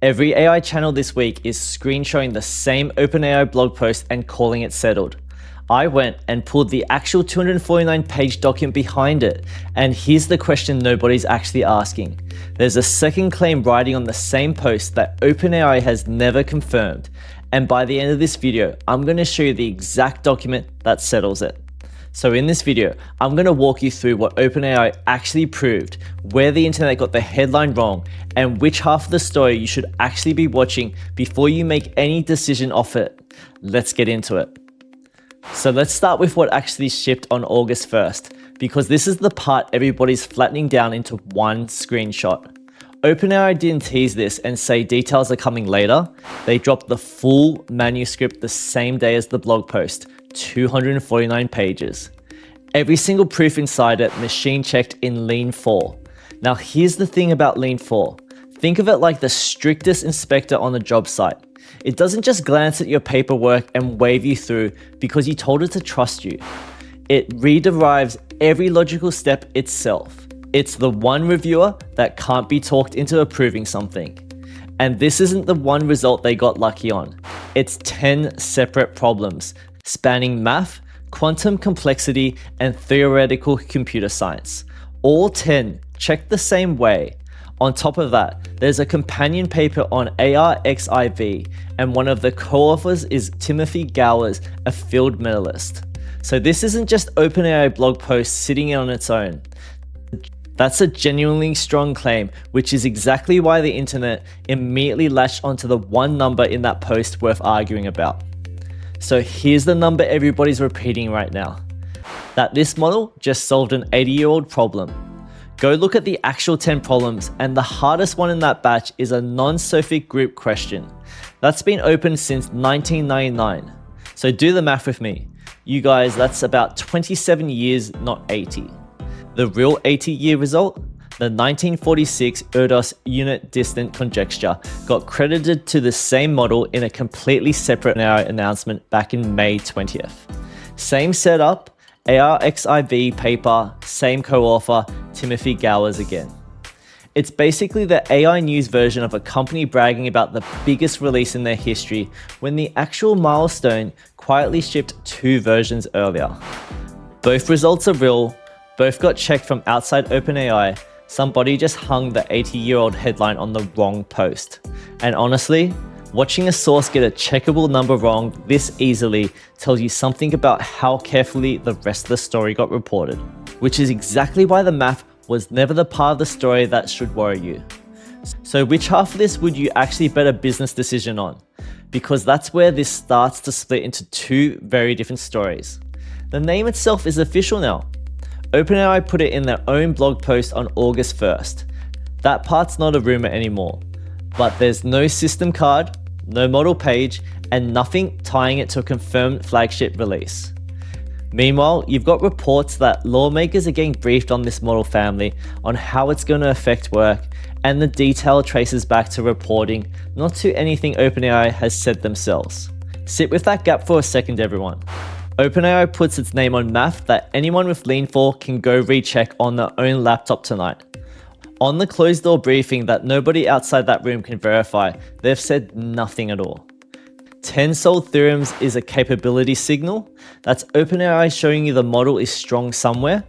Every AI channel this week is screenshotting the same OpenAI blog post and calling it settled. I went and pulled the actual 249-page document behind it, and here's the question nobody's actually asking. There's a second claim riding on the same post that OpenAI has never confirmed, and by the end of this video, I'm going to show you the exact document that settles it. So in this video, I'm going to walk you through what OpenAI actually proved, where the internet got the headline wrong, and which half of the story you should actually be watching before you make any decision off it. Let's get into it. So let's start with what actually shipped on August 1st, because this is the part everybody's flattening down into one screenshot. OpenAI didn't tease this and say details are coming later. They dropped the full manuscript the same day as the blog post, 249 pages. Every single proof inside it machine checked in Lean 4. Now here's the thing about Lean 4. Think of it like the strictest inspector on the job site. It doesn't just glance at your paperwork and wave you through because you told it to trust you. It rederives every logical step itself. It's the one reviewer that can't be talked into approving something. And this isn't the one result they got lucky on. It's 10 separate problems spanning math, quantum complexity, and theoretical computer science. All 10 checked the same way. On top of that, there's a companion paper on arXiv, and one of the co-authors is Timothy Gowers, a Fields Medalist. So this isn't just OpenAI blog post sitting on its own. That's a genuinely strong claim, which is exactly why the internet immediately latched onto the one number in that post worth arguing about. So here's the number everybody's repeating right now. That this model just solved an 80-year-old problem. Go look at the actual 10 problems, and the hardest one in that batch is a non-sofic group question. That's been open since 1999. So do the math with me. You guys, that's about 27 years, not 80. The real 80-year result? The 1946 Erdos unit distance conjecture got credited to the same model in a completely separate announcement back in May 20th. Same setup, arXiv paper, same co-author, Timothy Gowers again. It's basically the AI news version of a company bragging about the biggest release in their history when the actual milestone quietly shipped 2 versions earlier. Both results are real, both got checked from outside OpenAI. Somebody just hung the 80-year-old headline on the wrong post. And honestly, watching a source get a checkable number wrong this easily tells you something about how carefully the rest of the story got reported, which is exactly why the math was never the part of the story that should worry you. So which half of this would you actually bet a business decision on? Because that's where this starts to split into 2 very different stories. The name itself is official now. OpenAI put it in their own blog post on August 1st. That part's not a rumor anymore, but there's no system card, no model page, and nothing tying it to a confirmed flagship release. Meanwhile, you've got reports that lawmakers are getting briefed on this model family, on how it's going to affect work, and the detail traces back to reporting, not to anything OpenAI has said themselves. Sit with that gap for a second, everyone. OpenAI puts its name on math that anyone with Lean 4 can go recheck on their own laptop tonight. On the closed-door briefing that nobody outside that room can verify, they've said nothing at all. 10 solved theorems is a capability signal. That's OpenAI showing you the model is strong somewhere.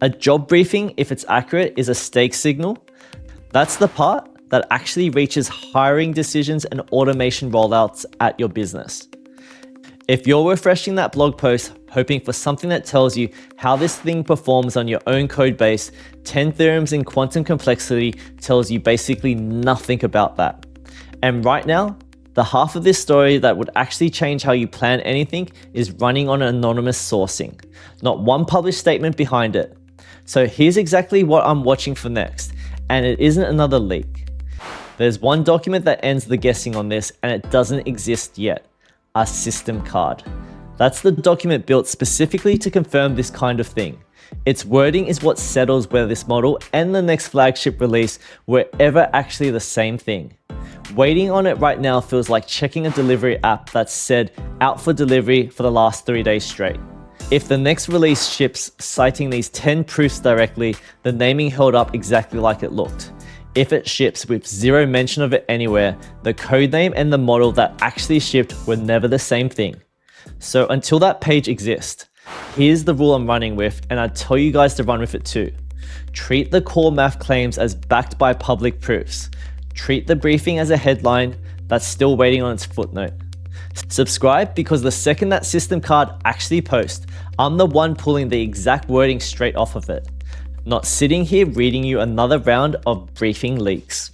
A job briefing, if it's accurate, is a stake signal. That's the part that actually reaches hiring decisions and automation rollouts at your business. If you're refreshing that blog post, hoping for something that tells you how this thing performs on your own code base, 10 theorems in quantum complexity tells you basically nothing about that. And right now, the half of this story that would actually change how you plan anything is running on anonymous sourcing, not one published statement behind it. So here's exactly what I'm watching for next, and it isn't another leak. There's one document that ends the guessing on this, and it doesn't exist yet. A system card. That's the document built specifically to confirm this kind of thing. Its wording is what settles whether this model and the next flagship release were ever actually the same thing. Waiting on it right now feels like checking a delivery app that's said out for delivery for the last 3 days straight. If the next release ships citing these 10 proofs directly, the naming held up exactly like it looked. If it ships with zero mention of it anywhere, the codename and the model that actually shipped were never the same thing. So until that page exists, here's the rule I'm running with, and I tell you guys to run with it too. Treat the core math claims as backed by public proofs. Treat the briefing as a headline that's still waiting on its footnote. Subscribe, because the second that system card actually posts, I'm the one pulling the exact wording straight off of it, not sitting here reading you another round of briefing leaks.